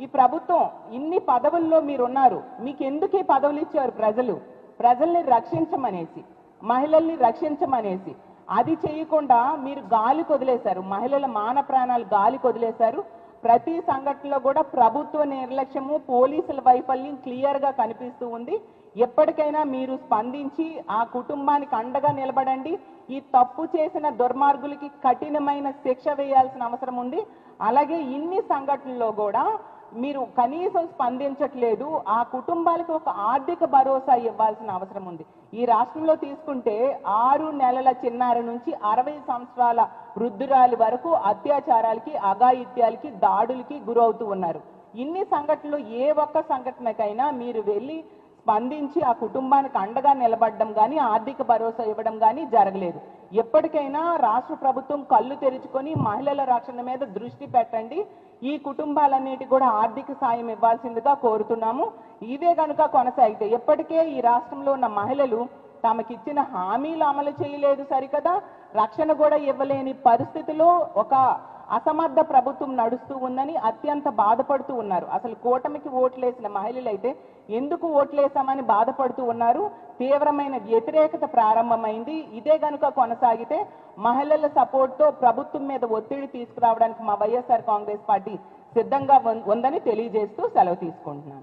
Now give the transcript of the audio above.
ఈ ప్రభుత్వం ఇన్ని పదవుల్లో మీరున్నారు, మీకు ఎందుకు ఈ పదవులు ఇచ్చారు ప్రజల్ని రక్షించమనేసి, మహిళల్ని రక్షించమనేసి. అది చేయకుండా మీరు గాలి కొదిలేశారు, మహిళల మాన ప్రాణాలు గాలి కొదిలేశారు. ప్రతి సంఘటనలో కూడా ప్రభుత్వ నిర్లక్ష్యము, పోలీసుల వైఫల్యం క్లియర్గా కనిపిస్తూ ఉంది. ఎప్పటికైనా మీరు స్పందించి ఆ కుటుంబానికి అండగా నిలబడండి. ఈ తప్పు చేసిన దుర్మార్గులకి కఠినమైన శిక్ష వేయాల్సిన అవసరం ఉంది. అలాగే ఇన్ని సంఘటనల్లో కూడా మీరు కనీసం స్పందించట్లేదు. ఆ కుటుంబాలకు ఒక ఆర్థిక భరోసా ఇవ్వాల్సిన అవసరం ఉంది. ఈ రాష్ట్రంలో తీసుకుంటే 6 నెలల చిన్నారి నుంచి 60 సంవత్సరాల వృద్ధురాలి వరకు అత్యాచారాలకి, అఘాయిత్యాలకి, దాడులకి గురవుతూ ఉన్నారు. ఇన్ని సంఘటనలు ఏ ఒక్క సంఘటనకైనా మీరు వెళ్ళి స్పందించి ఆ కుటుంబానికి అండగా నిలబడడం కానీ, ఆర్థిక భరోసా ఇవ్వడం కానీ జరగలేదు. ఎప్పటికైనా రాష్ట్ర ప్రభుత్వం కళ్ళు తెరుచుకొని మహిళల రక్షణ మీద దృష్టి పెట్టండి. ఈ కుటుంబాలన్నిటి కూడా ఆర్థిక సాయం ఇవ్వాల్సిందిగా కోరుతున్నాము. ఇదే కనుక కొనసాగితే ఎప్పటికే ఈ రాష్ట్రంలో ఉన్న మహిళలు తమకిచ్చిన హామీలు అమలు చేయలేదు సరికదా, రక్షణ కూడా ఇవ్వలేని పరిస్థితిలో ఒక అసమర్థ ప్రభుత్వం నడుస్తూ ఉందని అత్యంత బాధపడుతూ ఉన్నారు. అసలు కూటమికి ఓట్లేసిన మహిళలైతే ఎందుకు ఓట్లేసామని బాధపడుతూ ఉన్నారు. తీవ్రమైన వ్యతిరేకత ప్రారంభమైంది. ఇదే గనుక కొనసాగితే మహిళల సపోర్ట్తో ప్రభుత్వం మీద ఒత్తిడి తీసుకురావడానికి మా వైఎస్ఆర్ కాంగ్రెస్ పార్టీ సిద్ధంగా ఉందని తెలియజేస్తూ సెలవు తీసుకుంటున్నాను.